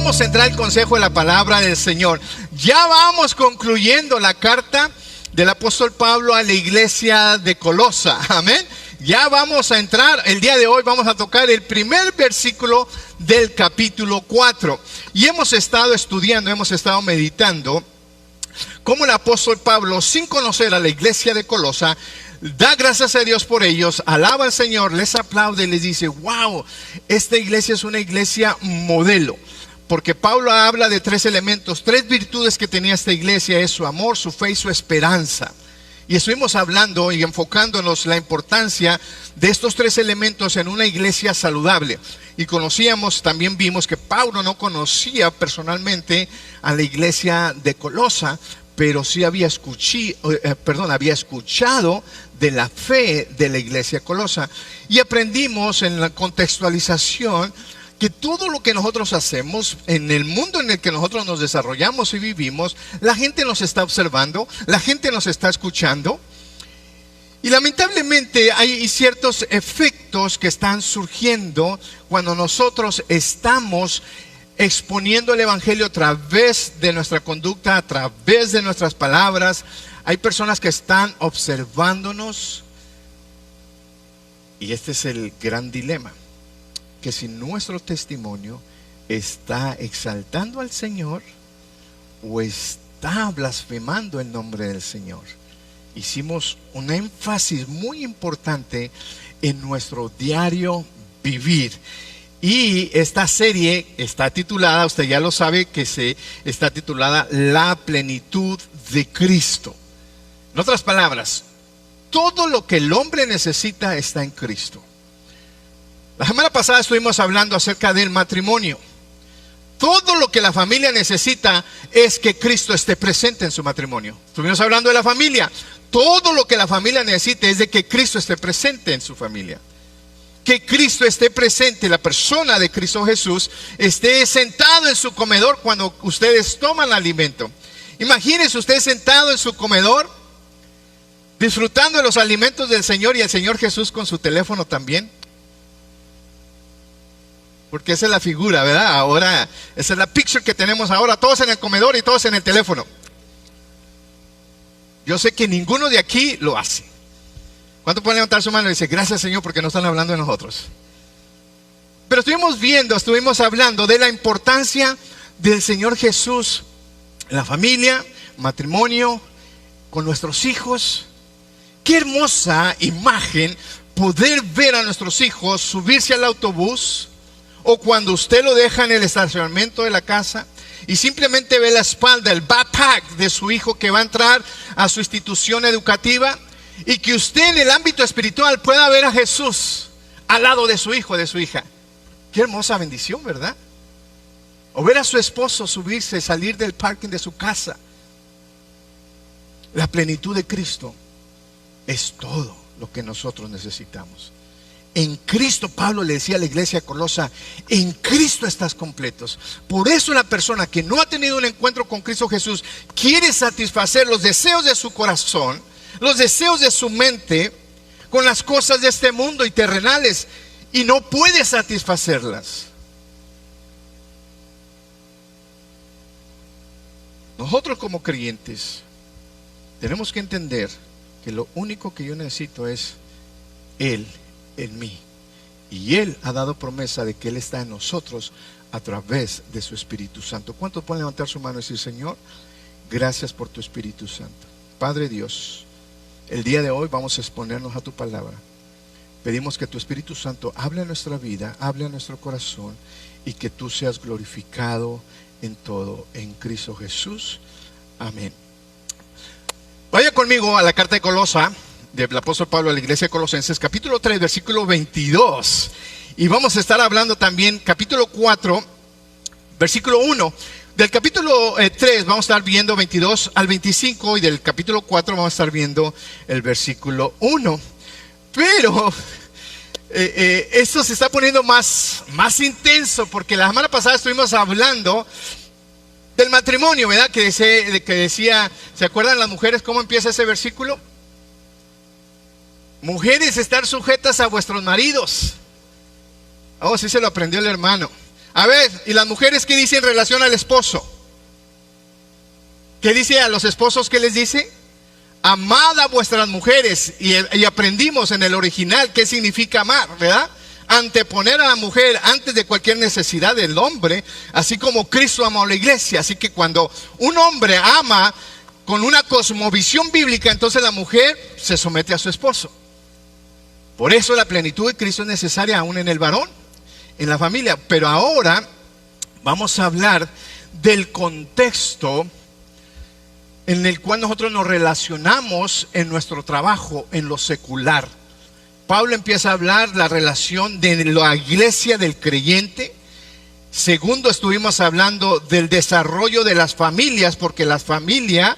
vamos a entrar al consejo de la palabra del Señor. Ya vamos concluyendo la carta del apóstol Pablo a la iglesia de Colosa. Amén. Ya vamos a entrar, el día de hoy vamos a tocar el primer versículo del capítulo 4. Y hemos estado estudiando, hemos estado meditando cómo el apóstol Pablo, sin conocer a la iglesia de Colosa, da gracias a Dios por ellos, alaba al Señor, les aplaude y les dice: wow, esta iglesia es una iglesia modelo. Porque Pablo habla de tres elementos, tres virtudes que tenía esta iglesia: es su amor, su fe y su esperanza. Y estuvimos hablando y enfocándonos la importancia de estos tres elementos en una iglesia saludable. Y también vimos que Pablo no conocía personalmente a la iglesia de Colosa, pero sí había escuchado de la fe de la iglesia de Colosa. Y aprendimos en la contextualización que todo lo que nosotros hacemos en el mundo en el que nosotros nos desarrollamos y vivimos, la gente nos está observando, la gente nos está escuchando. Y lamentablemente hay ciertos efectos que están surgiendo cuando nosotros estamos exponiendo el evangelio a través de nuestra conducta, a través de nuestras palabras. Hay personas que están observándonos, y este es el gran dilema: que si nuestro testimonio está exaltando al Señor o está blasfemando el nombre del Señor. Hicimos un énfasis muy importante en nuestro diario vivir. Y esta serie está titulada, usted ya lo sabe, está titulada La plenitud de Cristo. En otras palabras, todo lo que el hombre necesita está en Cristo. La semana pasada estuvimos hablando acerca del matrimonio. Todo lo que la familia necesita es que Cristo esté presente en su matrimonio. Estuvimos hablando de la familia. Todo lo que la familia necesita es de que Cristo esté presente en su familia. Que Cristo esté presente, la persona de Cristo Jesús, esté sentado en su comedor cuando ustedes toman alimento. Imagínense usted sentado en su comedor, disfrutando de los alimentos del Señor, y el Señor Jesús con su teléfono también. Porque esa es la figura, ¿verdad? Ahora, esa es la picture que tenemos ahora, todos en el comedor y todos en el teléfono. Yo sé que ninguno de aquí lo hace. ¿Cuánto pueden levantar su mano y decir: gracias, Señor, porque no están hablando de nosotros? Pero estuvimos hablando de la importancia del Señor Jesús en la familia, matrimonio, con nuestros hijos. Qué hermosa imagen poder ver a nuestros hijos subirse al autobús, o cuando usted lo deja en el estacionamiento de la casa y simplemente ve la espalda, el backpack de su hijo que va a entrar a su institución educativa, y que usted en el ámbito espiritual pueda ver a Jesús al lado de su hijo, de su hija. Qué hermosa bendición, ¿verdad? O ver a su esposo subirse, salir del parking de su casa. La plenitud de Cristo es todo lo que nosotros necesitamos. En Cristo, Pablo le decía a la iglesia de Colosa: en Cristo estás completos. Por eso la persona que no ha tenido un encuentro con Cristo Jesús quiere satisfacer los deseos de su corazón, los deseos de su mente, con las cosas de este mundo y terrenales, y no puede satisfacerlas. Nosotros como creyentes tenemos que entender que lo único que yo necesito es Él en mí, y Él ha dado promesa de que Él está en nosotros a través de su Espíritu Santo. ¿Cuántos pueden levantar su mano y decir: Señor, gracias por tu Espíritu Santo? Padre Dios, el día de hoy vamos a exponernos a tu palabra. Pedimos que tu Espíritu Santo hable a nuestra vida, hable a nuestro corazón, y que tú seas glorificado en todo, en Cristo Jesús. Amén. Vaya conmigo a la carta de Colosa, del apóstol Pablo a la iglesia de Colosenses, capítulo 3, versículo 22. Y vamos a estar hablando también, capítulo 4, versículo 1. Del capítulo 3 vamos a estar viendo 22 al 25, y del capítulo 4 vamos a estar viendo el versículo 1. Pero esto se está poniendo más intenso, porque la semana pasada estuvimos hablando del matrimonio, ¿verdad? Que decía, ¿se acuerdan las mujeres cómo empieza ese versículo? Mujeres, estar sujetas a vuestros maridos. Oh, sí se lo aprendió el hermano. A ver, ¿y las mujeres qué dicen en relación al esposo? ¿Qué dice a los esposos? ¿Qué les dice? Amad a vuestras mujeres. Y aprendimos en el original qué significa amar, ¿verdad? Anteponer a la mujer antes de cualquier necesidad del hombre, así como Cristo amó a la iglesia. Así que cuando un hombre ama con una cosmovisión bíblica, entonces la mujer se somete a su esposo. Por eso la plenitud de Cristo es necesaria aún en el varón, en la familia. Pero ahora vamos a hablar del contexto en el cual nosotros nos relacionamos en nuestro trabajo, en lo secular. Pablo empieza a hablar la relación de la iglesia del creyente. Segundo, estuvimos hablando del desarrollo de las familias, porque las familias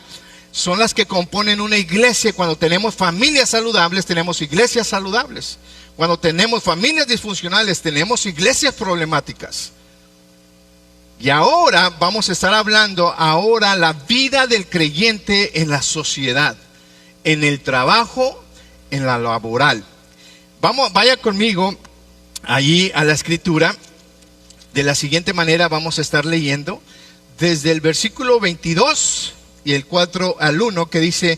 son las que componen una iglesia. Cuando tenemos familias saludables, tenemos iglesias saludables. Cuando tenemos familias disfuncionales, tenemos iglesias problemáticas. Y ahora vamos a estar hablando la vida del creyente en la sociedad, en el trabajo, en la laboral. Vaya conmigo allí a la escritura. De la siguiente manera vamos a estar leyendo desde el versículo 22 y el 4 al 1, que dice: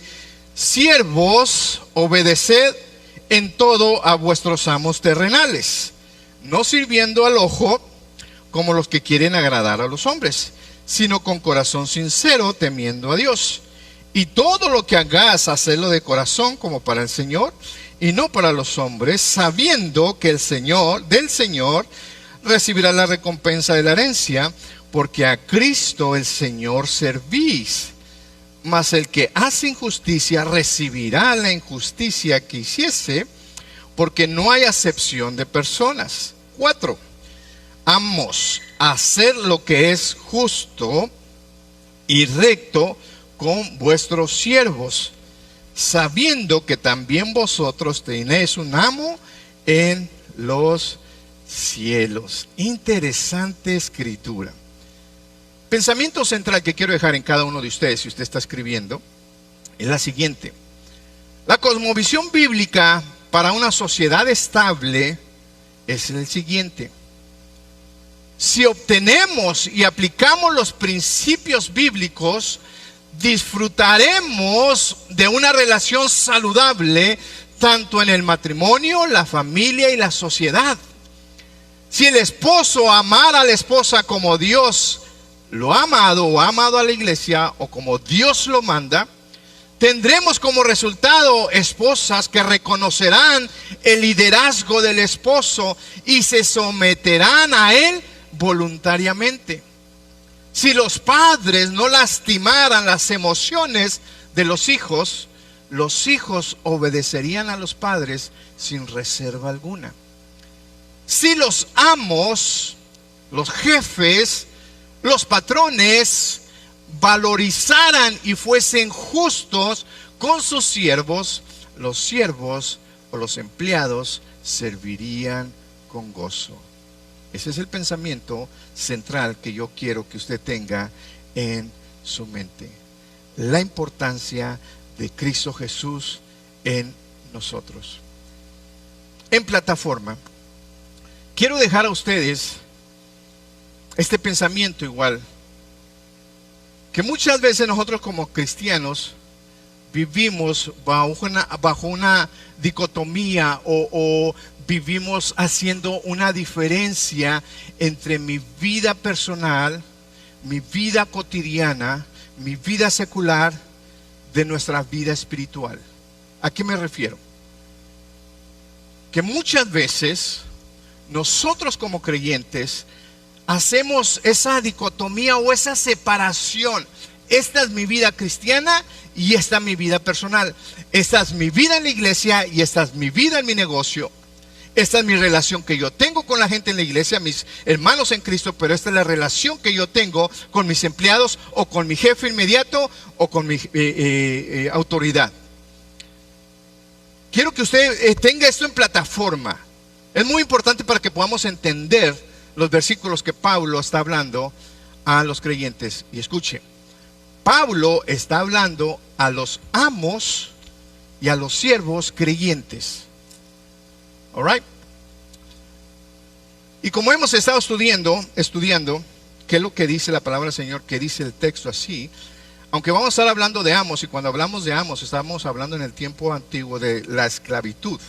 siervos, obedeced en todo a vuestros amos terrenales, no sirviendo al ojo como los que quieren agradar a los hombres, sino con corazón sincero, temiendo a Dios. Y todo lo que hagas, hacedlo de corazón como para el Señor, y no para los hombres, sabiendo que del Señor recibirá la recompensa de la herencia, porque a Cristo el Señor servís. Mas el que hace injusticia recibirá la injusticia que hiciese, porque no hay acepción de personas. 4. Amos, hacer lo que es justo y recto con vuestros siervos, sabiendo que también vosotros tenéis un amo en los cielos. Interesante escritura. Pensamiento central que quiero dejar en cada uno de ustedes, si usted está escribiendo, es la siguiente: la cosmovisión bíblica para una sociedad estable es el siguiente. Si obtenemos y aplicamos los principios bíblicos, disfrutaremos de una relación saludable tanto en el matrimonio, la familia y la sociedad. Si el esposo amara a la esposa como Dios lo ha amado o ha amado a la iglesia, o como Dios lo manda, tendremos como resultado esposas que reconocerán el liderazgo del esposo y se someterán a él voluntariamente. Si los padres no lastimaran las emociones de los hijos obedecerían a los padres sin reserva alguna. Si los amos, los jefes, los patrones valorizaran y fuesen justos con sus siervos, los siervos o los empleados servirían con gozo. Ese es el pensamiento central que yo quiero que usted tenga en su mente. La importancia de Cristo Jesús en nosotros. En plataforma, quiero dejar a ustedes este pensamiento igual, que muchas veces nosotros como cristianos vivimos bajo una dicotomía o vivimos haciendo una diferencia entre mi vida personal, mi vida cotidiana, mi vida secular, de nuestra vida espiritual. ¿A qué me refiero? Que muchas veces nosotros como creyentes hacemos esa dicotomía o esa separación. Esta es mi vida cristiana y esta es mi vida personal. Esta es mi vida en la iglesia y esta es mi vida en mi negocio. Esta es mi relación que yo tengo con la gente en la iglesia, mis hermanos en Cristo, pero esta es la relación que yo tengo con mis empleados o con mi jefe inmediato o con mi autoridad. Quiero que usted tenga esto en plataforma. Es muy importante para que podamos entender los versículos que Pablo está hablando a los creyentes. Y escuche, Pablo está hablando a los amos y a los siervos creyentes. All right. Y como hemos estado estudiando qué es lo que dice la palabra del Señor, qué dice el texto así, aunque vamos a estar hablando de amos, y cuando hablamos de amos estamos hablando en el tiempo antiguo de la esclavitud.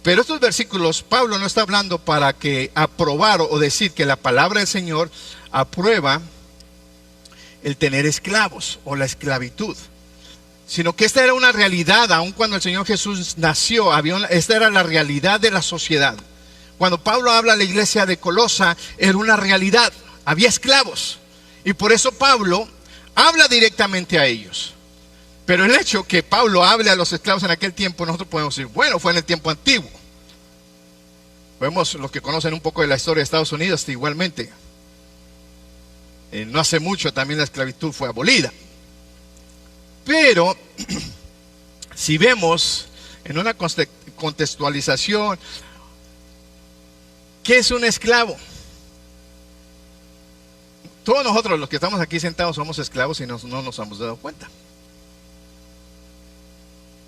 Pero estos versículos, Pablo no está hablando para que aprobar o decir que la palabra del Señor aprueba el tener esclavos o la esclavitud, sino que esta era una realidad. Aun cuando el Señor Jesús nació, esta era la realidad de la sociedad. Cuando Pablo habla a la iglesia de Colosa, era una realidad, había esclavos, y por eso Pablo habla directamente a ellos. Pero el hecho que Pablo hable a los esclavos en aquel tiempo, nosotros podemos decir, bueno, fue en el tiempo antiguo. Vemos, los que conocen un poco de la historia de Estados Unidos, igualmente. No hace mucho también la esclavitud fue abolida. Pero, si vemos en una contextualización, ¿qué es un esclavo? Todos nosotros los que estamos aquí sentados somos esclavos y no nos hemos dado cuenta.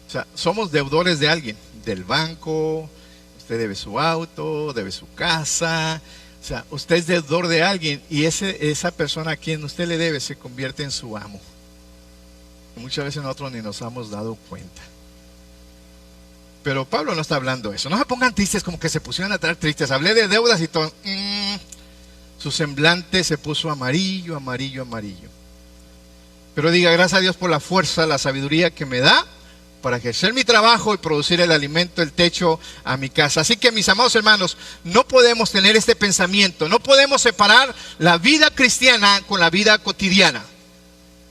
O sea, somos deudores de alguien, del banco. Usted debe su auto, debe su casa. O sea, usted es deudor de alguien y esa persona a quien usted le debe se convierte en su amo. Y muchas veces nosotros ni nos hemos dado cuenta. Pero Pablo no está hablando de eso. No se pongan tristes, como que se pusieron a estar tristes. Hablé de deudas y todo. Su semblante se puso amarillo, amarillo, amarillo. Pero diga, gracias a Dios por la fuerza, la sabiduría que me da para ejercer mi trabajo y producir el alimento, el techo a mi casa. Así que, mis amados hermanos, no podemos tener este pensamiento. No podemos separar la vida cristiana con la vida cotidiana.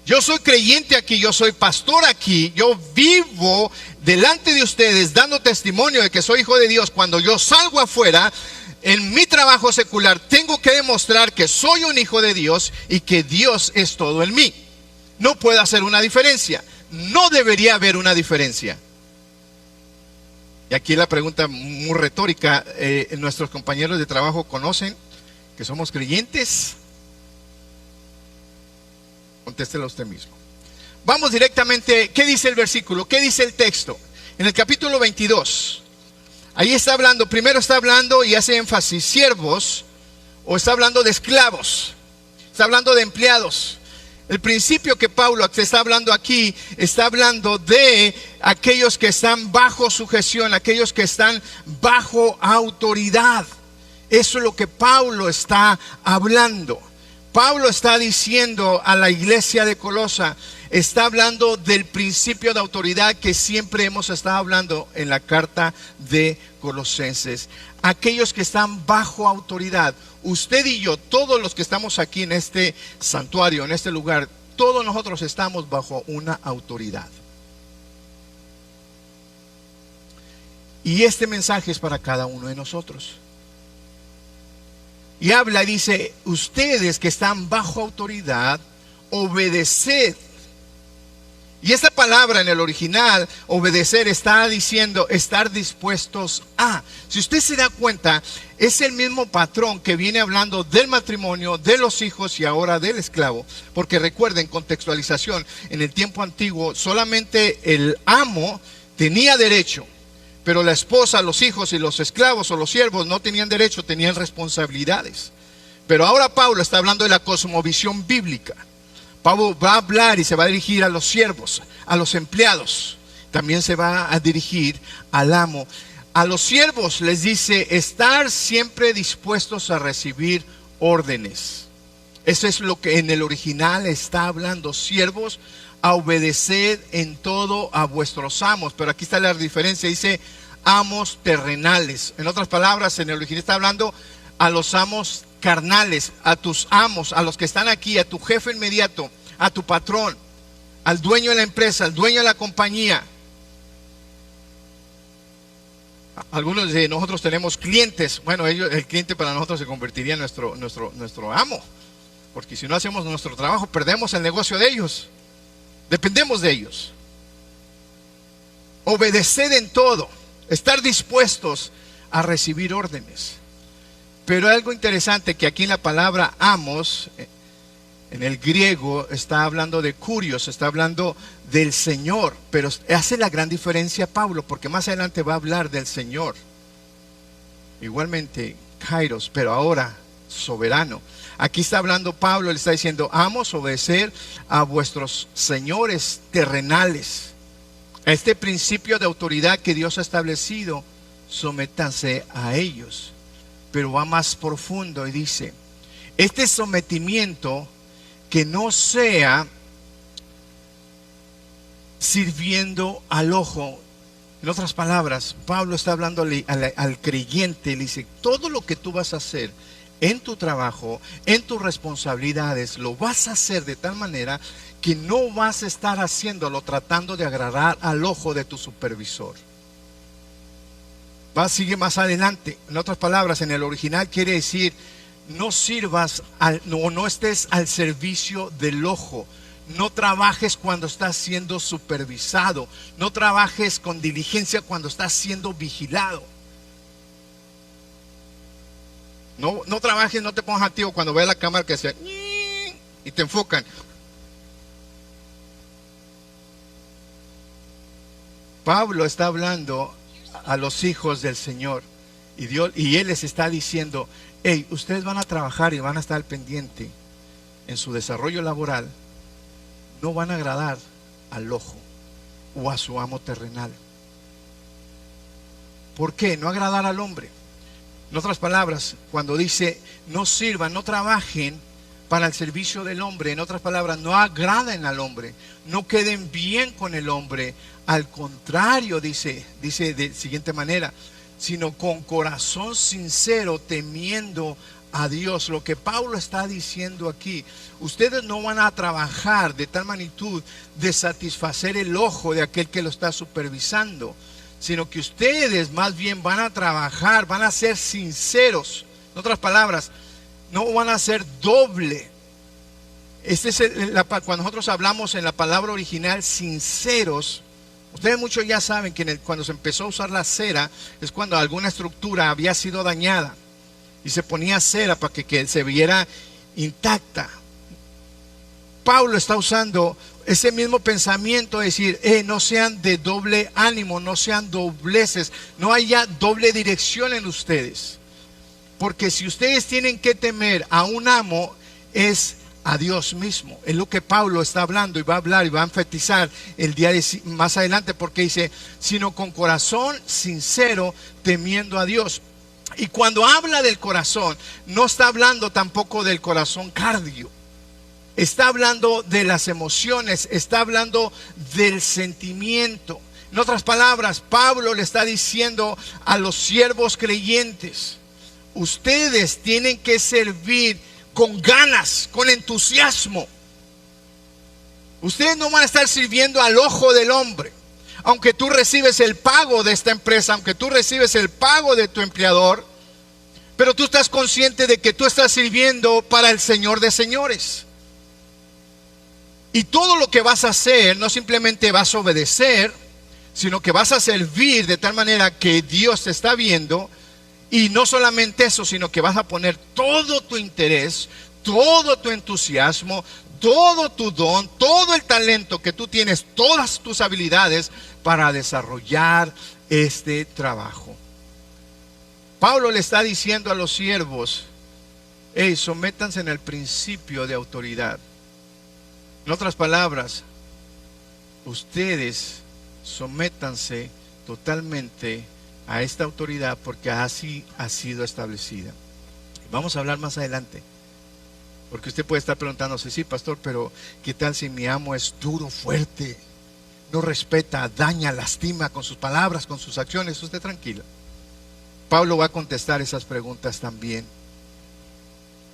Yo soy creyente aquí, yo soy pastor aquí, yo vivo delante de ustedes dando testimonio de que soy hijo de Dios. Cuando yo salgo afuera, en mi trabajo secular, tengo que demostrar que soy un hijo de Dios y que Dios es todo en mí. No puedo hacer una diferencia. No debería haber una diferencia. Y aquí la pregunta muy retórica, ¿nuestros compañeros de trabajo conocen que somos creyentes? Contéstelo usted mismo. Vamos directamente, ¿qué dice el versículo? ¿Qué dice el texto? En el capítulo 22, ahí está hablando, primero está hablando y hace énfasis, siervos, o está hablando de esclavos, está hablando de empleados. El principio que Pablo está hablando aquí, está hablando de aquellos que están bajo sujeción, aquellos que están bajo autoridad. Eso es lo que Pablo está hablando. Pablo está diciendo a la iglesia de Colosa, está hablando del principio de autoridad que siempre hemos estado hablando en la carta de Colosenses. Aquellos que están bajo autoridad, usted y yo, todos los que estamos aquí en este santuario, en este lugar, todos nosotros estamos bajo una autoridad. Y este mensaje es para cada uno de nosotros. Y habla y dice, ustedes que están bajo autoridad, obedeced. Y esta palabra en el original, obedecer, está diciendo estar dispuestos a. Si usted se da cuenta, es el mismo patrón que viene hablando del matrimonio, de los hijos y ahora del esclavo. Porque recuerden, contextualización, en el tiempo antiguo solamente el amo tenía derecho, pero la esposa, los hijos y los esclavos o los siervos no tenían derecho, tenían responsabilidades. Pero ahora Pablo está hablando de la cosmovisión bíblica. Pablo va a hablar y se va a dirigir a los siervos, a los empleados. También se va a dirigir al amo. A los siervos les dice estar siempre dispuestos a recibir órdenes. Eso es lo que en el original está hablando. Siervos, a obedecer en todo a vuestros amos. Pero aquí está la diferencia, dice amos terrenales. En otras palabras, en el original está hablando a los amos carnales, a tus amos, a los que están aquí, a tu jefe inmediato, a tu patrón, al dueño de la empresa, al dueño de la compañía. Algunos de nosotros tenemos clientes. Bueno, el cliente para nosotros se convertiría en nuestro amo, porque si no hacemos nuestro trabajo, perdemos el negocio de ellos. Dependemos de ellos. Obedecer en todo, estar dispuestos a recibir órdenes. Pero hay algo interesante, que aquí en la palabra amos, en el griego, está hablando de kurios, está hablando del Señor. Pero hace la gran diferencia Pablo, porque más adelante va a hablar del Señor. Igualmente, Kairos, pero ahora soberano. Aquí está hablando Pablo, le está diciendo, amos, obedecer a vuestros señores terrenales. A este principio de autoridad que Dios ha establecido, sométanse a ellos. Pero va más profundo y dice, este sometimiento que no sea sirviendo al ojo. En otras palabras, Pablo está hablando al creyente, le dice, todo lo que tú vas a hacer en tu trabajo, en tus responsabilidades, lo vas a hacer de tal manera que no vas a estar haciéndolo tratando de agradar al ojo de tu supervisor. Sigue más adelante. En otras palabras, en el original quiere decir, no sirvas, no estés al servicio del ojo. No trabajes cuando estás siendo supervisado. No trabajes con diligencia cuando estás siendo vigilado. No trabajes, no te pongas activo cuando veas la cámara que hace y te enfocan. Pablo está hablando a los hijos del Señor y Él les está diciendo, hey, ustedes van a trabajar y van a estar al pendiente en su desarrollo laboral. No van a agradar al ojo o a su amo terrenal. ¿Por qué? No agradar al hombre. En otras palabras, cuando dice no sirvan, no trabajen para el servicio del hombre, en otras palabras, no agraden al hombre, no queden bien con el hombre. Al contrario, dice de siguiente manera, sino con corazón sincero, temiendo a Dios. Lo que Pablo está diciendo aquí, ustedes no van a trabajar de tal magnitud de satisfacer el ojo de aquel que lo está supervisando, sino que ustedes más bien van a trabajar, van a ser sinceros. En otras palabras, no van a ser doble. Cuando nosotros hablamos en la palabra original sinceros, ustedes muchos ya saben que cuando se empezó a usar la cera es cuando alguna estructura había sido dañada y se ponía cera para que se viera intacta. Pablo está usando ese mismo pensamiento, de decir, no sean de doble ánimo, no sean dobleces, no haya doble dirección en ustedes. Porque si ustedes tienen que temer a un amo, es a Dios mismo. Es lo que Pablo está hablando y va a hablar y va a enfatizar el día más adelante, porque dice, sino con corazón sincero, temiendo a Dios. Y cuando habla del corazón, no está hablando tampoco del corazón cardio. Está hablando de las emociones, está hablando del sentimiento. En otras palabras, Pablo le está diciendo a los siervos creyentes, ustedes tienen que servir con ganas, con entusiasmo. Ustedes no van a estar sirviendo al ojo del hombre. Aunque tú recibes el pago de esta empresa, aunque tú recibes el pago de tu empleador, pero tú estás consciente de que tú estás sirviendo para el Señor de señores. Y todo lo que vas a hacer, no simplemente vas a obedecer, sino que vas a servir de tal manera que Dios te está viendo. Y no solamente eso, sino que vas a poner todo tu interés, todo tu entusiasmo, todo tu don, todo el talento que tú tienes, todas tus habilidades para desarrollar este trabajo. Pablo le está diciendo a los siervos, sométanse en el principio de autoridad. En otras palabras, ustedes sométanse totalmente a esta autoridad, porque así ha sido establecida. Vamos a hablar más adelante, porque usted puede estar preguntándose, sí, pastor, pero ¿qué tal si mi amo es duro, fuerte, no respeta, daña, lastima con sus palabras, con sus acciones? Usted tranquilo. Pablo va a contestar esas preguntas también.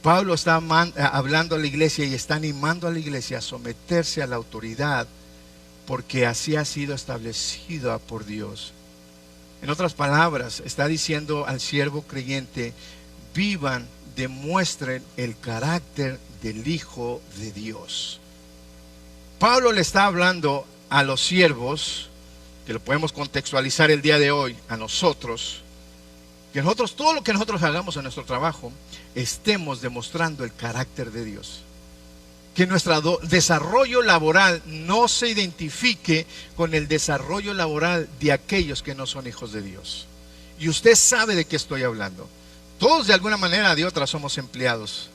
Pablo está hablando a la iglesia y está animando a la iglesia a someterse a la autoridad, porque así ha sido establecida por Dios. En otras palabras, está diciendo al siervo creyente, vivan, demuestren el carácter del Hijo de Dios. Pablo le está hablando a los siervos, que lo podemos contextualizar el día de hoy, a nosotros, que nosotros, todo lo que nosotros hagamos en nuestro trabajo, estemos demostrando el carácter de Dios. Que nuestro desarrollo laboral no se identifique con el desarrollo laboral de aquellos que no son hijos de Dios. Y usted sabe de qué estoy hablando. Todos de alguna manera de otra somos empleados.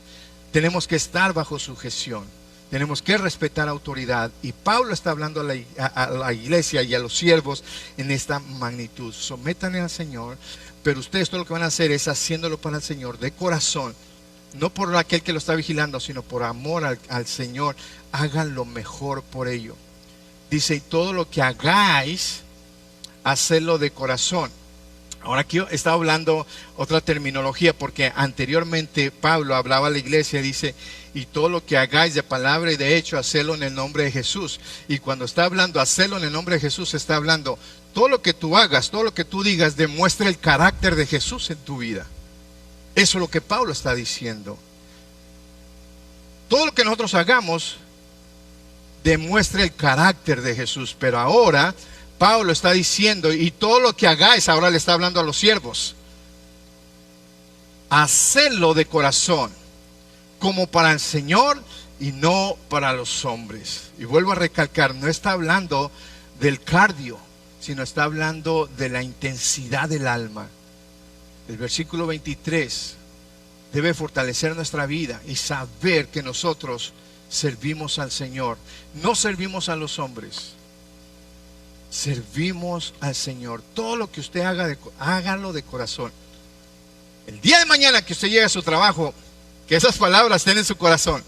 Tenemos que estar bajo sujeción. Tenemos que respetar autoridad. Y Pablo está hablando a la iglesia y a los siervos en esta magnitud. Sométanle al Señor, pero ustedes todo lo que van a hacer es haciéndolo para el Señor de corazón. No por aquel que lo está vigilando, sino por amor al Señor. Hagan lo mejor por ello. Dice, y todo lo que hagáis, hacedlo de corazón. Ahora aquí estaba hablando otra terminología, porque anteriormente Pablo hablaba a la iglesia, dice, y todo lo que hagáis de palabra y de hecho, hacedlo en el nombre de Jesús. Y cuando está hablando, hacedlo en el nombre de Jesús, está hablando, todo lo que tú hagas, todo lo que tú digas, demuestra el carácter de Jesús en tu vida. Eso es lo que Pablo está diciendo. Todo lo que nosotros hagamos demuestra el carácter de Jesús. Pero ahora Pablo está diciendo, y todo lo que hagáis, ahora le está hablando a los siervos, hacedlo de corazón, como para el Señor y no para los hombres. Y vuelvo a recalcar, no está hablando del cardio, sino está hablando de la intensidad del alma. El versículo 23 debe fortalecer nuestra vida y saber que nosotros servimos al Señor. No servimos a los hombres, servimos al Señor. Todo lo que usted haga, hágalo de corazón. El día de mañana que usted llegue a su trabajo, que esas palabras estén en su corazón.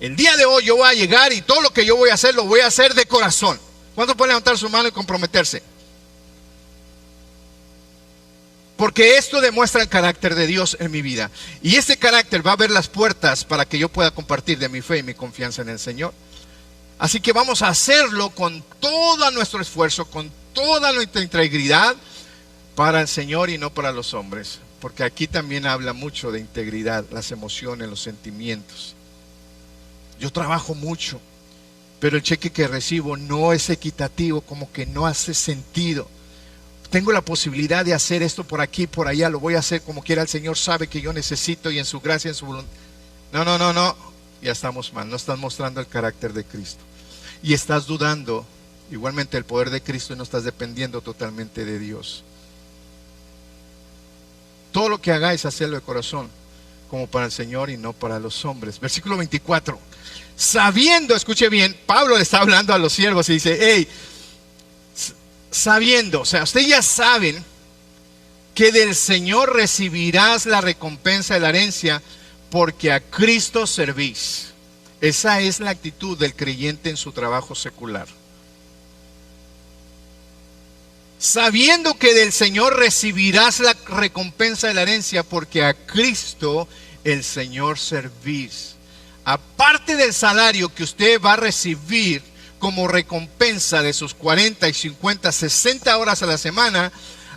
El día de hoy yo voy a llegar y todo lo que yo voy a hacer, lo voy a hacer de corazón. ¿Cuántos pueden levantar su mano y comprometerse? Porque esto demuestra el carácter de Dios en mi vida. Y ese carácter va a abrir las puertas para que yo pueda compartir de mi fe y mi confianza en el Señor. Así que vamos a hacerlo con todo nuestro esfuerzo, con toda nuestra integridad para el Señor y no para los hombres. Porque aquí también habla mucho de integridad, las emociones, los sentimientos. Yo trabajo mucho, pero el cheque que recibo no es equitativo, como que no hace sentido. Tengo la posibilidad de hacer esto por aquí, por allá, lo voy a hacer como quiera. El Señor sabe que yo necesito y en su gracia, en su voluntad. No, ya estamos mal, no estás mostrando el carácter de Cristo. Y estás dudando igualmente el poder de Cristo y no estás dependiendo totalmente de Dios. Todo lo que hagáis, hacedlo de corazón, como para el Señor y no para los hombres. Versículo 24. Sabiendo, escuche bien, Pablo le está hablando a los siervos y dice, hey, sabiendo, o sea, ustedes ya saben que del Señor recibirás la recompensa de la herencia porque a Cristo servís. Esa es la actitud del creyente en su trabajo secular. Sabiendo que del Señor recibirás la recompensa de la herencia porque a Cristo el Señor servís. Aparte del salario que usted va a recibir como recompensa de sus 40 y 50, 60 horas a la semana,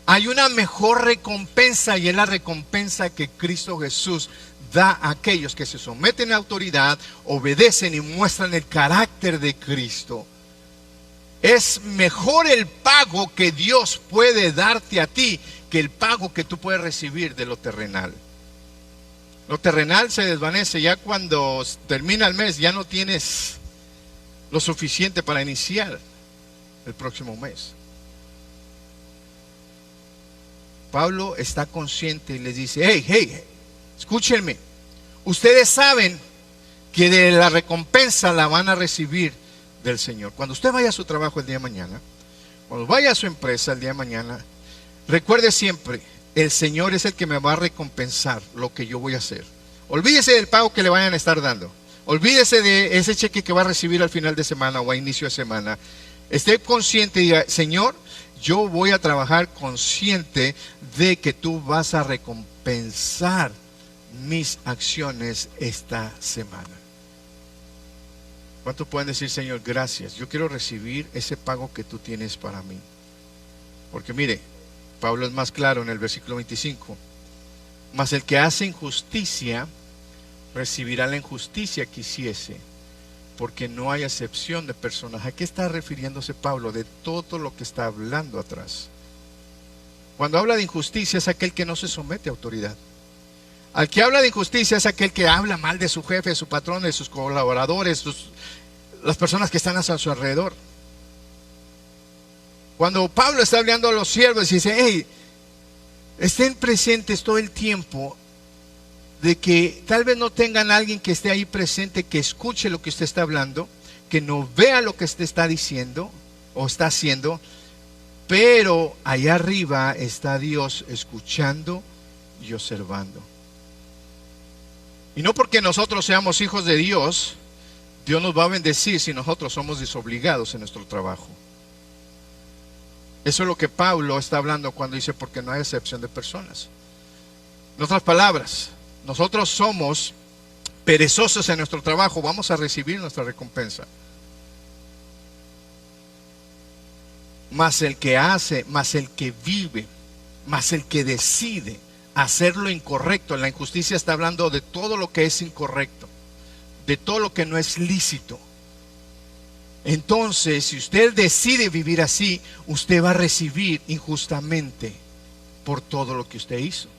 hay una mejor recompensa y es la recompensa que Cristo Jesús da a aquellos que se someten a autoridad, obedecen y muestran el carácter de Cristo. Es mejor el pago que Dios puede darte a ti que el pago que tú puedes recibir de lo terrenal. Lo terrenal se desvanece ya cuando termina el mes, ya no tienes lo suficiente para iniciar el próximo mes. Pablo está consciente y les dice, hey, escúchenme, ustedes saben que de la recompensa la van a recibir del Señor. Cuando usted vaya a su trabajo el día de mañana, cuando vaya a su empresa el día de mañana, recuerde siempre, el Señor es el que me va a recompensar lo que yo voy a hacer. Olvídese del pago que le vayan a estar dando. Olvídese de ese cheque que va a recibir al final de semana o a inicio de semana. Esté consciente y diga, Señor, yo voy a trabajar consciente de que tú vas a recompensar mis acciones esta semana. ¿Cuántos pueden decir, Señor, gracias? Yo quiero recibir ese pago que tú tienes para mí. Porque mire, Pablo es más claro en el versículo 25. Mas el que hace injusticia recibirá la injusticia que hiciese, porque no hay acepción de personas. ¿A qué está refiriéndose Pablo? De todo lo que está hablando atrás. Cuando habla de injusticia es aquel que no se somete a autoridad. Al que habla de injusticia es aquel que habla mal de su jefe, de su patrón, de sus colaboradores, las personas que están a su alrededor. Cuando Pablo está hablando a los siervos y dice, hey, estén presentes todo el tiempo de que tal vez no tengan alguien que esté ahí presente, que escuche lo que usted está hablando, que no vea lo que usted está diciendo o está haciendo, pero allá arriba está Dios escuchando y observando. Y no porque nosotros seamos hijos de Dios, Dios nos va a bendecir si nosotros somos desobligados en nuestro trabajo. Eso es lo que Pablo está hablando cuando dice porque no hay excepción de personas. En otras palabras, nosotros somos perezosos en nuestro trabajo, vamos a recibir nuestra recompensa. Mas el que hace, mas el que vive, mas el que decide hacer lo incorrecto. La injusticia está hablando de todo lo que es incorrecto, de todo lo que no es lícito. Entonces, si usted decide vivir así, usted va a recibir injustamente por todo lo que usted hizo.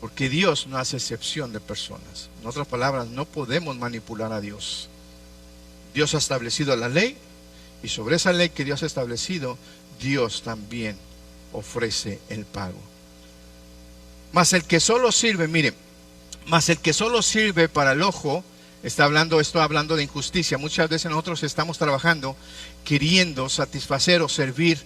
Porque Dios no hace excepción de personas. En otras palabras, no podemos manipular a Dios. Dios ha establecido la ley, y sobre esa ley que Dios ha establecido, Dios también ofrece el pago. Mas el que solo sirve, mire, mas el que solo sirve para el ojo, hablando de injusticia. Muchas veces nosotros estamos trabajando queriendo satisfacer o servir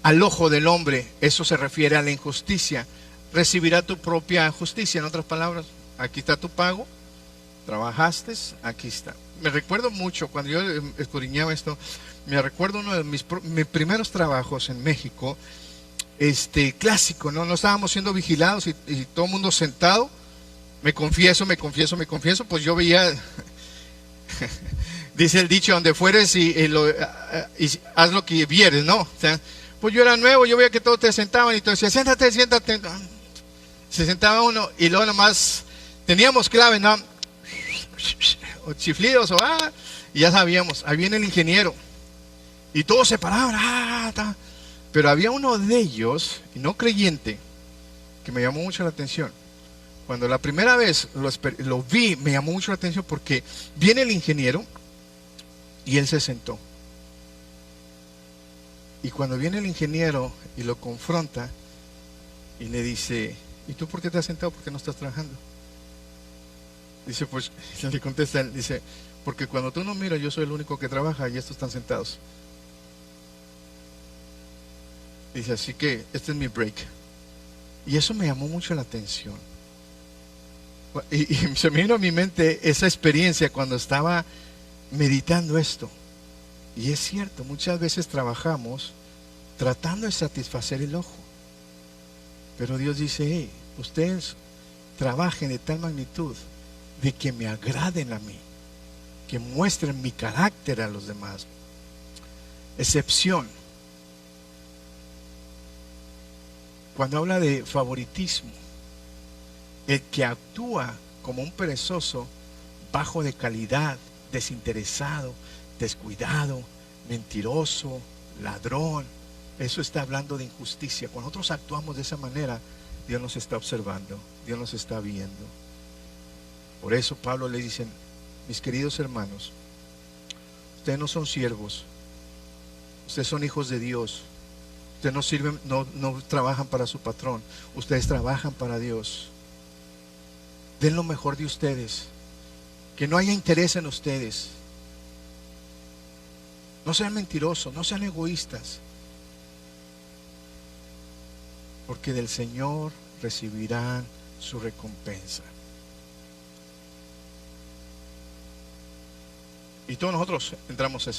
al ojo del hombre. Eso se refiere a la injusticia. Recibirá tu propia justicia. En otras palabras, aquí está tu pago, trabajaste, aquí está. Me recuerdo mucho cuando yo escudriñaba esto, me recuerdo uno de mis primeros trabajos en México, clásico, no estábamos siendo vigilados y todo el mundo sentado. Me confieso, pues yo veía, dice el dicho, donde fueres y haz lo que vieres, ¿no? O sea, pues yo era nuevo, yo veía que todos te sentaban y tú decías, siéntate. Se sentaba uno y luego nomás teníamos clave, ¿no? O chiflidos, y ya sabíamos, ahí viene el ingeniero. Y todos se paraban, pero había uno de ellos, no creyente, que me llamó mucho la atención. Cuando la primera vez lo vi, me llamó mucho la atención porque viene el ingeniero y él se sentó. Y cuando viene el ingeniero y lo confronta y le dice, ¿y tú por qué te has sentado? ¿Por qué no estás trabajando? Dice, pues, le contesta él, dice, porque cuando tú no miras, yo soy el único que trabaja y estos están sentados. Dice, así que este es mi break. Y eso me llamó mucho la atención. Y se me vino a mi mente esa experiencia cuando estaba meditando esto. Y es cierto, muchas veces trabajamos tratando de satisfacer el ojo. Pero Dios dice, hey, ustedes trabajen de tal magnitud de que me agraden a mí, que muestren mi carácter a los demás. Excepción. Cuando habla de favoritismo, el que actúa como un perezoso, bajo de calidad, desinteresado, descuidado, mentiroso, ladrón, eso está hablando de injusticia. Cuando nosotros actuamos de esa manera, Dios nos está observando, Dios nos está viendo. Por eso Pablo le dice, mis queridos hermanos, ustedes no son siervos, ustedes son hijos de Dios. Ustedes no sirven, no trabajan para su patrón, ustedes trabajan para Dios. Den lo mejor de ustedes, que no haya interés en ustedes. No sean mentirosos, no sean egoístas, porque del Señor recibirán su recompensa. Y todos nosotros entramos a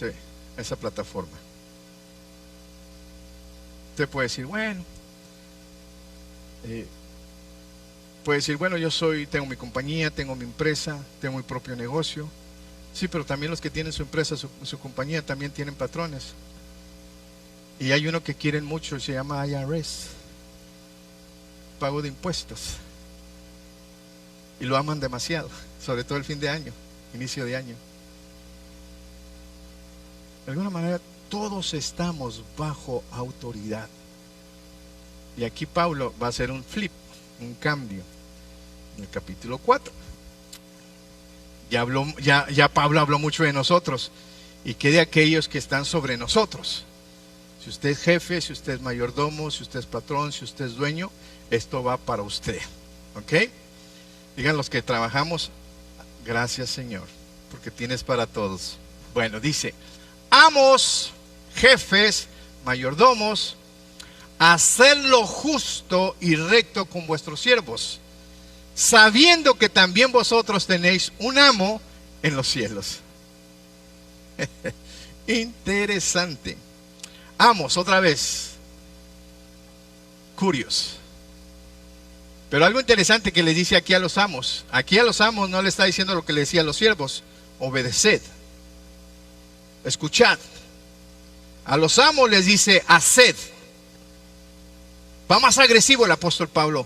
esa plataforma. Usted puede decir, bueno, tengo mi compañía, tengo mi empresa, tengo mi propio negocio. Sí, pero también los que tienen su empresa, su compañía, también tienen patrones. Y hay uno que quieren mucho, se llama IRS, pago de impuestos. Y lo aman demasiado, sobre todo el fin de año, inicio de año. De alguna manera, todos estamos bajo autoridad. Y aquí Pablo va a hacer un flip, un cambio. En el capítulo 4. Ya Pablo habló mucho de nosotros. ¿Y qué de aquellos que están sobre nosotros? Si usted es jefe, si usted es mayordomo, si usted es patrón, si usted es dueño, esto va para usted. ¿Ok? Digan los que trabajamos, gracias Señor, porque tienes para todos. Bueno, dice, amos, jefes, mayordomos, haced lo justo y recto con vuestros siervos, sabiendo que también vosotros tenéis un amo en los cielos. Interesante. Amos, otra vez, curios. Pero algo interesante que le dice aquí a los amos. Aquí a los amos no le está diciendo lo que le decía a los siervos. Obedeced. Escuchad. A los amos les dice, haced. Va más agresivo el apóstol Pablo.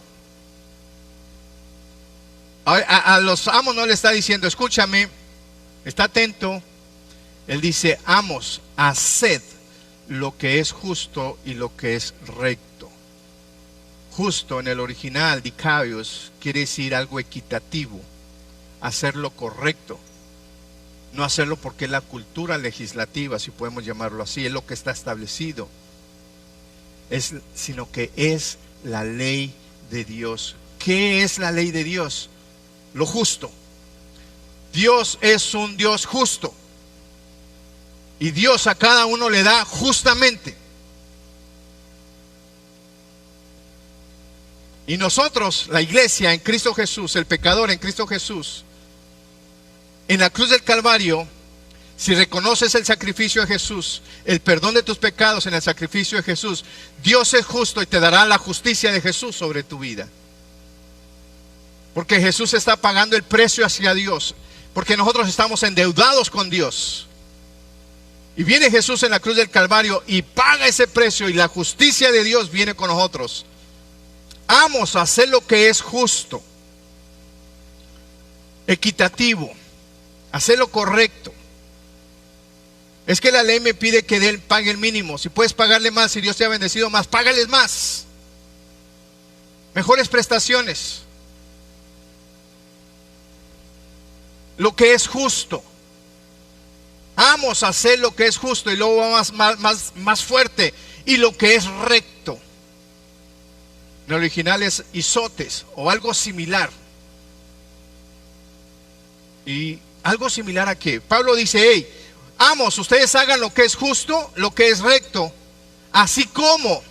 A los amos no le está diciendo, escúchame, está atento. Él dice, amos, haced lo que es justo y lo que es recto. Justo en el original, dikaios, quiere decir algo equitativo, hacer lo correcto. No hacerlo porque es la cultura legislativa, si podemos llamarlo así, es lo que está establecido. Sino que es la ley de Dios. ¿Qué es la ley de Dios? Lo justo. Dios es un Dios justo. Y Dios a cada uno le da justamente. Y nosotros, la iglesia en Cristo Jesús, el pecador en Cristo Jesús, en la cruz del Calvario, si reconoces el sacrificio de Jesús, el perdón de tus pecados en el sacrificio de Jesús, Dios es justo y te dará la justicia de Jesús sobre tu vida. Porque Jesús está pagando el precio hacia Dios. Porque nosotros estamos endeudados con Dios. Y viene Jesús en la cruz del Calvario y paga ese precio y la justicia de Dios viene con nosotros. Amos a hacer lo que es justo, equitativo, hacer lo correcto. Es que la ley me pide que él pague el mínimo. Si puedes pagarle más, si Dios te ha bendecido más, págales más. Mejores prestaciones. Lo que es justo. Amos a hacer lo que es justo y luego va más fuerte. Y lo que es recto. En el original es isotes o algo similar. ¿Y algo similar a qué? Pablo dice, hey, amos, ustedes hagan lo que es justo, lo que es recto, así como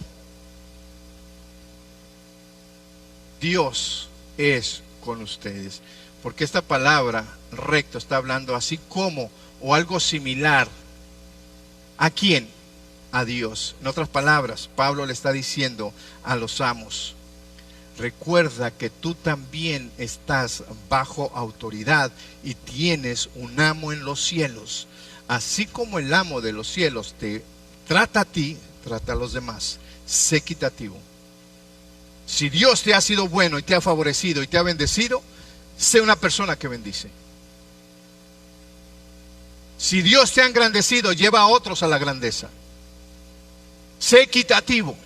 Dios es con ustedes. Porque esta palabra recto está hablando así como o algo similar. ¿A quién? A Dios. En otras palabras, Pablo le está diciendo a los amos, recuerda que tú también estás bajo autoridad y tienes un amo en los cielos. Así como el amo de los cielos te trata a ti, trata a los demás. Sé equitativo. Si Dios te ha sido bueno y te ha favorecido y te ha bendecido, sé una persona que bendice. Si Dios te ha engrandecido, lleva a otros a la grandeza. Sé equitativo.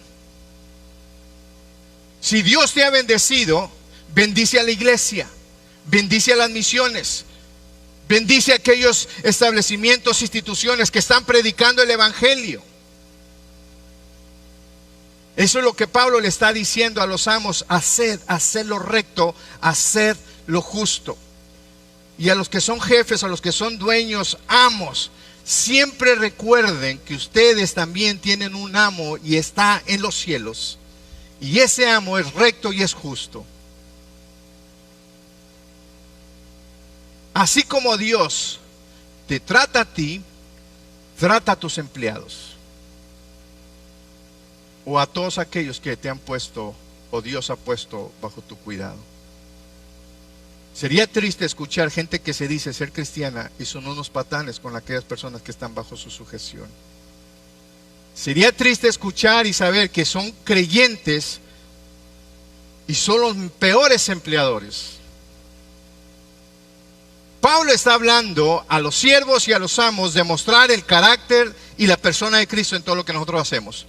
Si Dios te ha bendecido, bendice a la iglesia, bendice a las misiones, bendice a aquellos establecimientos, instituciones que están predicando el evangelio. Eso es lo que Pablo le está diciendo a los amos, haced lo recto, haced lo justo. Y a los que son jefes, a los que son dueños, amos, siempre recuerden que ustedes también tienen un amo y está en los cielos. Y ese amo es recto y es justo. Así como Dios te trata a ti, trata a tus empleados. O a todos aquellos que te han puesto o Dios ha puesto bajo tu cuidado. Sería triste escuchar gente que se dice ser cristiana y son unos patanes con aquellas personas que están bajo su sujeción. Sería triste escuchar y saber que son creyentes y son los peores empleadores. Pablo está hablando a los siervos y a los amos de mostrar el carácter y la persona de Cristo en todo lo que nosotros hacemos.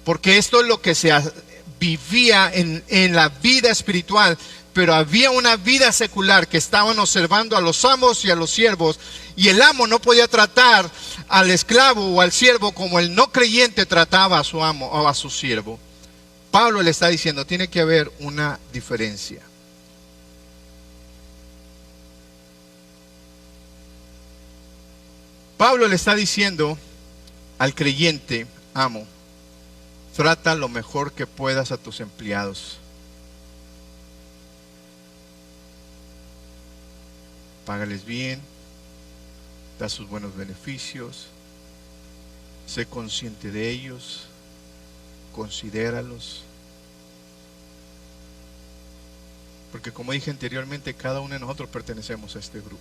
Porque esto es lo que se vivía en la vida espiritual. Pero había una vida secular que estaban observando a los amos y a los siervos. Y el amo no podía tratar al esclavo o al siervo como el no creyente trataba a su amo o a su siervo. Pablo le está diciendo, tiene que haber una diferencia. Pablo le está diciendo al creyente, amo, trata lo mejor que puedas a tus empleados. Págales bien, da sus buenos beneficios, sé consciente de ellos, considéralos. Porque como dije anteriormente, cada uno de nosotros pertenecemos a este grupo.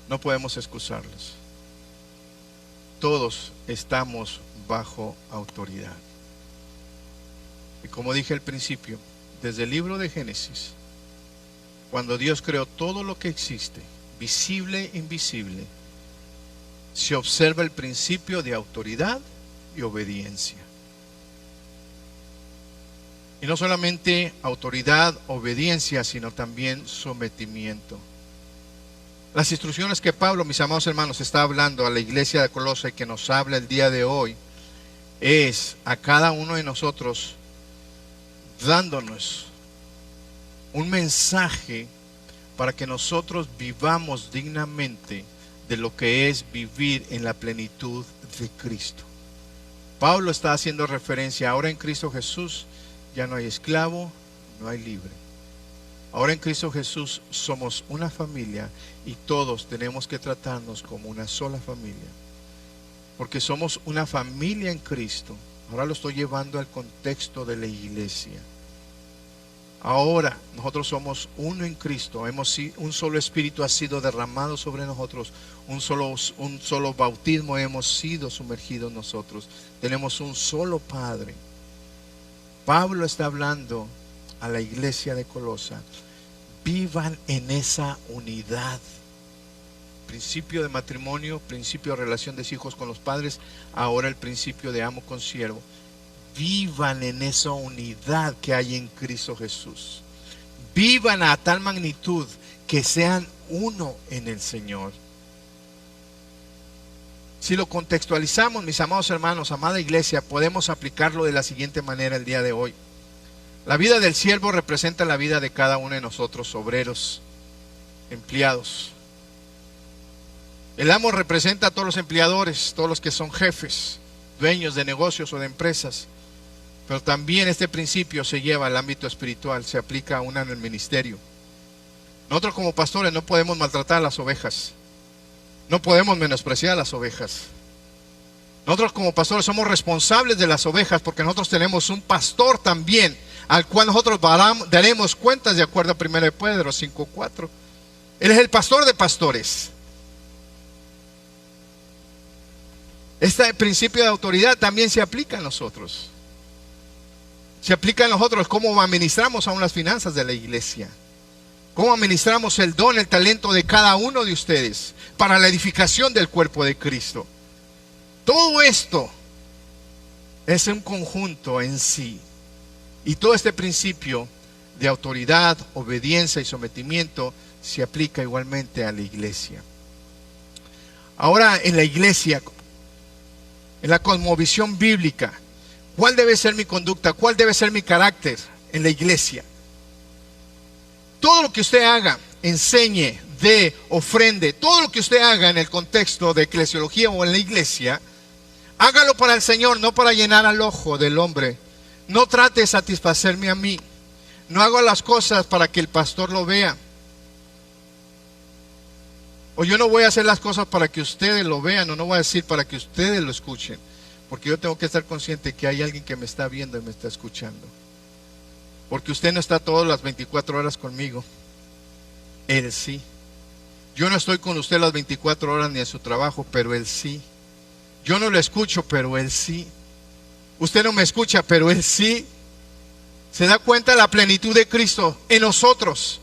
No podemos excusarlos. Todos estamos bajo autoridad. Y como dije al principio, desde el libro de Génesis, cuando Dios creó todo lo que existe, visible e invisible, se observa el principio de autoridad y obediencia. Y no solamente autoridad, obediencia, sino también sometimiento. Las instrucciones que Pablo, mis amados hermanos, está hablando a la iglesia de Colosas y que nos habla el día de hoy, es a cada uno de nosotros dándonos un mensaje para que nosotros vivamos dignamente de lo que es vivir en la plenitud de Cristo. Pablo está haciendo referencia, ahora en Cristo Jesús ya no hay esclavo, no hay libre. Ahora en Cristo Jesús somos una familia y todos tenemos que tratarnos como una sola familia. Porque somos una familia en Cristo. Ahora lo estoy llevando al contexto de la iglesia. Ahora nosotros somos uno en Cristo. Un solo espíritu ha sido derramado sobre nosotros. Un solo bautismo hemos sido sumergidos nosotros. Tenemos un solo Padre. Pablo está hablando a la iglesia de Colosa. Vivan en esa unidad. Principio de matrimonio, principio de relación de hijos con los padres, ahora el principio de amo con siervo. Vivan en esa unidad que hay en Cristo Jesús. Vivan a tal magnitud que sean uno en el Señor. Si lo contextualizamos, mis amados hermanos, amada iglesia, podemos aplicarlo de la siguiente manera el día de hoy. La vida del siervo representa la vida de cada uno de nosotros, obreros, empleados. El amo representa a todos los empleadores, todos los que son jefes, dueños de negocios o de empresas. Pero también este principio se lleva al ámbito espiritual, se aplica aún en el ministerio. Nosotros como pastores no podemos maltratar a las ovejas. No podemos menospreciar a las ovejas. Nosotros como pastores somos responsables de las ovejas porque nosotros tenemos un pastor también al cual nosotros daremos cuentas de acuerdo a 1 Pedro 5:4. Él es el pastor de pastores. Este principio de autoridad también se aplica a nosotros. Se aplica a nosotros cómo administramos aún las finanzas de la iglesia. Cómo administramos el don, el talento de cada uno de ustedes para la edificación del cuerpo de Cristo. Todo esto es un conjunto en sí. Y todo este principio de autoridad, obediencia y sometimiento se aplica igualmente a la iglesia. Ahora en la iglesia, en la cosmovisión bíblica, ¿cuál debe ser mi conducta? ¿Cuál debe ser mi carácter en la iglesia? Todo lo que usted haga, enseñe, dé, ofrende, todo lo que usted haga en el contexto de eclesiología o en la iglesia, hágalo para el Señor, no para llenar al ojo del hombre. No trate de satisfacerme a mí. No hago las cosas para que el pastor lo vea. O yo no voy a hacer las cosas para que ustedes lo vean, o no voy a decir para que ustedes lo escuchen. Porque yo tengo que estar consciente que hay alguien que me está viendo y me está escuchando. Porque usted no está todas las 24 horas conmigo. Él sí. Yo no estoy con usted las 24 horas ni en su trabajo, pero Él sí. Yo no lo escucho, pero Él sí. Usted no me escucha, pero Él sí. Se da cuenta de la plenitud de Cristo en nosotros.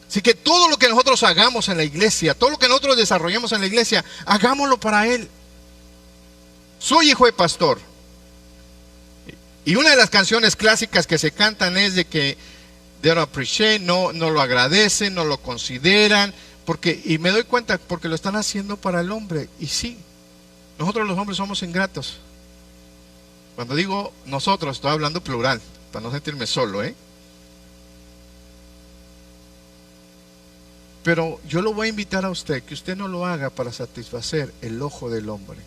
Así que todo lo que nosotros hagamos en la iglesia, todo lo que nosotros desarrollemos en la iglesia, hagámoslo para Él. Soy hijo de pastor. Y una de las canciones clásicas que se cantan es de que they don't appreciate, no lo agradecen, no lo consideran, y me doy cuenta porque lo están haciendo para el hombre. Y sí, nosotros los hombres somos ingratos. Cuando digo nosotros, estoy hablando plural, para no sentirme solo, Pero yo lo voy a invitar a usted, que usted no lo haga para satisfacer el ojo del hombre.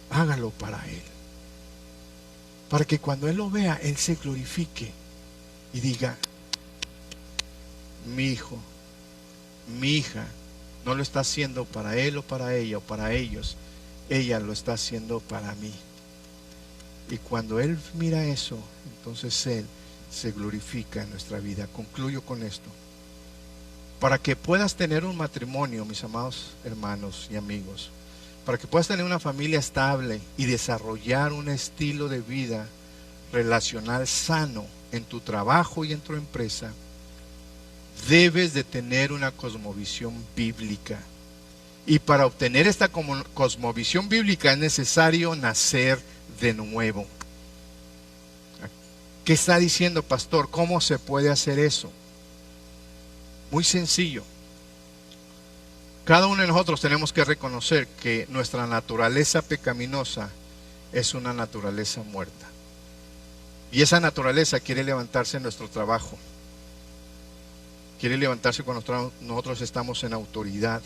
Hágalo para Él. Para que cuando Él lo vea, Él se glorifique y diga: mi hijo, mi hija, no lo está haciendo para él o para ella o para ellos, ella lo está haciendo para mí. Y cuando Él mira eso, entonces Él se glorifica en nuestra vida. Concluyo con esto. Para que puedas tener un matrimonio, mis amados hermanos y amigos, para que puedas tener una familia estable y desarrollar un estilo de vida relacional sano en tu trabajo y en tu empresa, debes de tener una cosmovisión bíblica. Y para obtener esta cosmovisión bíblica es necesario nacer de nuevo. ¿Qué está diciendo, pastor? ¿Cómo se puede hacer eso? Muy sencillo. Cada uno de nosotros tenemos que reconocer que nuestra naturaleza pecaminosa es una naturaleza muerta. Y esa naturaleza quiere levantarse en nuestro trabajo. Quiere levantarse cuando nosotros estamos en autoridad.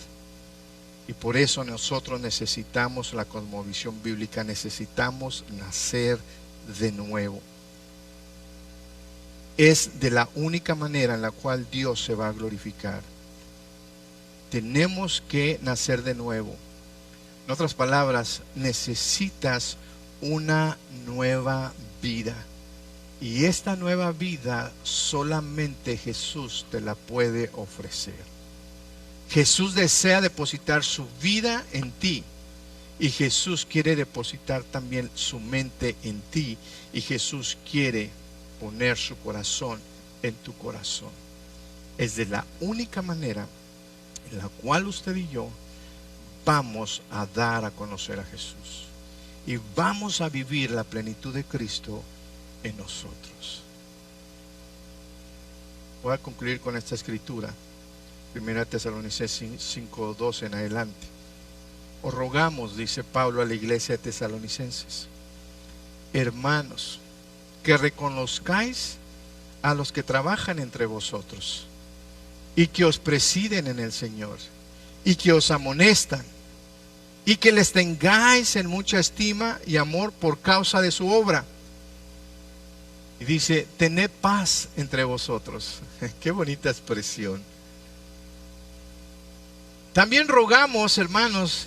Y por eso nosotros necesitamos la cosmovisión bíblica, necesitamos nacer de nuevo. Es de la única manera en la cual Dios se va a glorificar. Tenemos que nacer de nuevo. En otras palabras, necesitas una nueva vida. Y esta nueva vida solamente Jesús te la puede ofrecer. Jesús desea depositar su vida en ti. Y Jesús quiere depositar también su mente en ti. Y Jesús quiere poner su corazón en tu corazón. Es de la única manera en la cual usted y yo vamos a dar a conocer a Jesús. Y vamos a vivir la plenitud de Cristo en nosotros. Voy a concluir con esta escritura. 1 Tesalonicenses 5:12 en adelante. Os rogamos, dice Pablo a la iglesia de Tesalonicenses, hermanos, que reconozcáis a los que trabajan entre vosotros y que os presiden en el Señor y que os amonestan y que les tengáis en mucha estima y amor por causa de su obra. Y dice: tened paz entre vosotros. Qué bonita expresión. También rogamos, hermanos,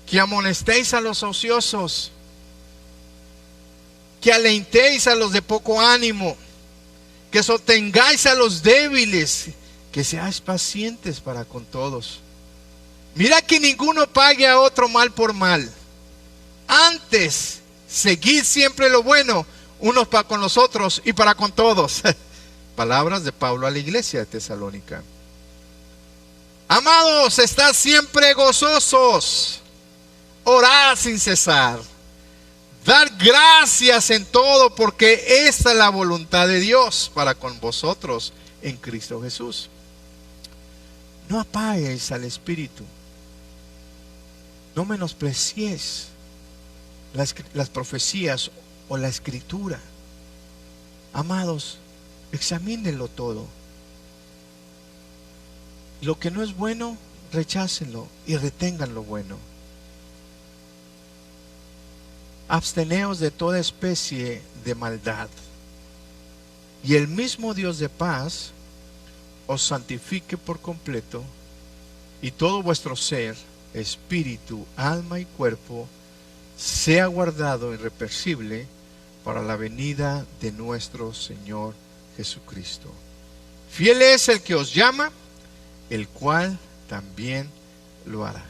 que amonestéis a los ociosos, que alentéis a los de poco ánimo, que sostengáis a los débiles, que seáis pacientes para con todos. Mira que ninguno pague a otro mal por mal. Antes, seguid siempre lo bueno, unos para con los otros y para con todos. Palabras de Pablo a la iglesia de Tesalónica. Amados, estad siempre gozosos, orad sin cesar, dar gracias en todo, porque esta es la voluntad de Dios para con vosotros en Cristo Jesús. No apaguéis al Espíritu, no menospreciéis las profecías o la escritura. Amados, examínenlo todo. Lo que no es bueno, rechácenlo y retengan lo bueno. Absteneos de toda especie de maldad. Y el mismo Dios de paz os santifique por completo, y todo vuestro ser, espíritu, alma y cuerpo, sea guardado irreprensible para la venida de nuestro Señor Jesucristo. Fiel es el que os llama, el cual también lo hará.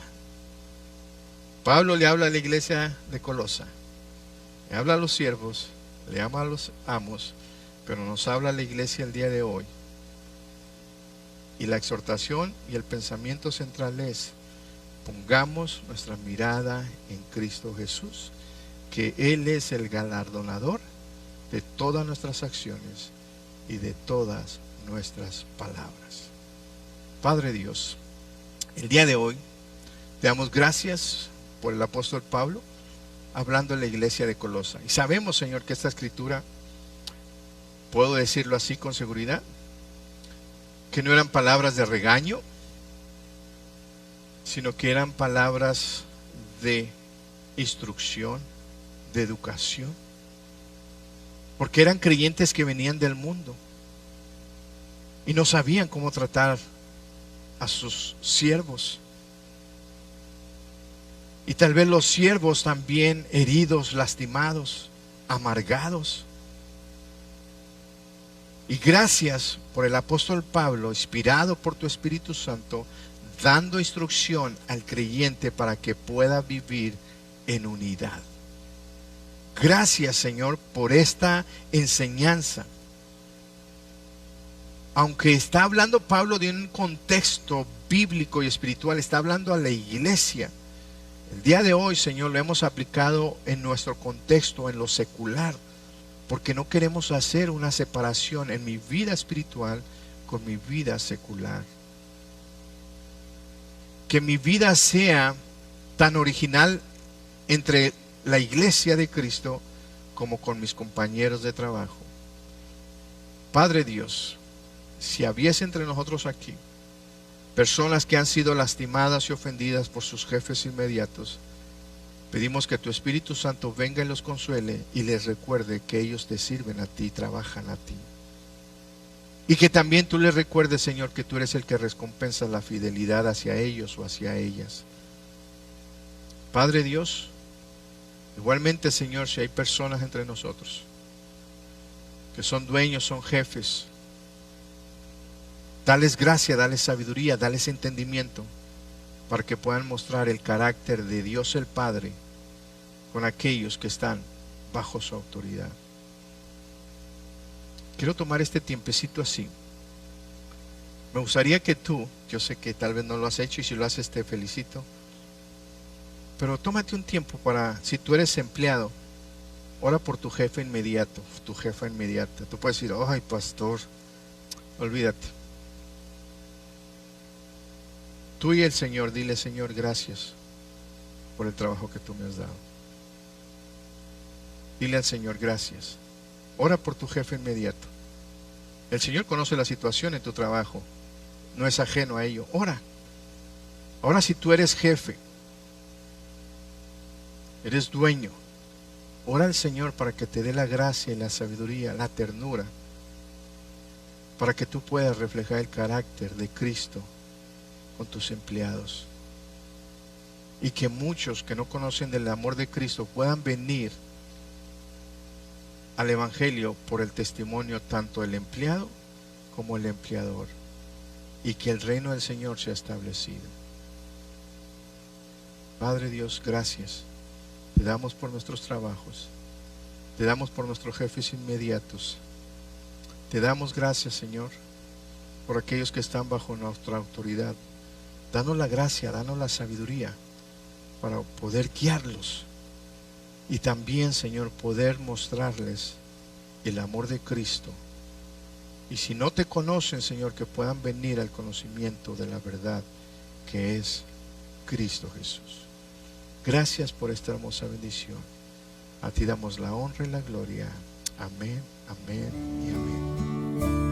Pablo le habla a la iglesia de Colosa, le habla a los siervos, le ama a los amos, pero nos habla a la iglesia el día de hoy. Y la exhortación y el pensamiento central es: pongamos nuestra mirada en Cristo Jesús, que Él es el galardonador de todas nuestras acciones y de todas nuestras palabras. Padre Dios, el día de hoy te damos gracias por el apóstol Pablo hablando en la iglesia de Colosa. Y sabemos, Señor, que esta escritura, puedo decirlo así con seguridad, que no eran palabras de regaño, sino que eran palabras de instrucción, de educación, porque eran creyentes que venían del mundo y no sabían cómo tratar a sus siervos. Y tal vez los siervos también heridos, lastimados, amargados. Y gracias por el apóstol Pablo, inspirado por tu Espíritu Santo, dando instrucción al creyente para que pueda vivir en unidad. Gracias, Señor, por esta enseñanza. Aunque está hablando Pablo de un contexto bíblico y espiritual, está hablando a la iglesia. El día de hoy, Señor, lo hemos aplicado en nuestro contexto, en lo secular, porque no queremos hacer una separación en mi vida espiritual con mi vida secular. Que mi vida sea tan original entre la iglesia de Cristo como con mis compañeros de trabajo. Padre Dios, si hubiese entre nosotros aquí personas que han sido lastimadas y ofendidas por sus jefes inmediatos, pedimos que tu Espíritu Santo venga y los consuele y les recuerde que ellos te sirven a ti, trabajan a ti. Y que también tú les recuerdes, Señor, que tú eres el que recompensa la fidelidad hacia ellos o hacia ellas. Padre Dios, igualmente, Señor, si hay personas entre nosotros que son dueños, son jefes, dales gracia, dales sabiduría, dales entendimiento para que puedan mostrar el carácter de Dios el Padre con aquellos que están bajo su autoridad. Quiero tomar este tiempecito así. Me gustaría que tú, yo sé que tal vez no lo has hecho y si lo haces te felicito, pero tómate un tiempo para, si tú eres empleado, ora por tu jefe inmediato, tu jefa inmediata. Tú puedes decir, ay pastor, olvídate. Tú y el Señor, dile, Señor, gracias por el trabajo que tú me has dado. Dile al Señor, gracias. Ora por tu jefe inmediato. El Señor conoce la situación en tu trabajo, no es ajeno a ello. Ora. Ahora, si tú eres jefe, eres dueño, ora al Señor para que te dé la gracia y la sabiduría, la ternura, para que tú puedas reflejar el carácter de Cristo con tus empleados. Y que muchos que no conocen del amor de Cristo puedan venir al Evangelio por el testimonio tanto el empleado como el empleador, y que el reino del Señor sea establecido. Padre Dios, gracias. Te damos por nuestros trabajos, te damos por nuestros jefes inmediatos, te damos gracias, Señor, por aquellos que están bajo nuestra autoridad. Danos la gracia, danos la sabiduría para poder guiarlos y también, Señor, poder mostrarles el amor de Cristo. Y si no te conocen, Señor, que puedan venir al conocimiento de la verdad que es Cristo Jesús. Gracias por esta hermosa bendición. A ti damos la honra y la gloria. Amén, amén y amén.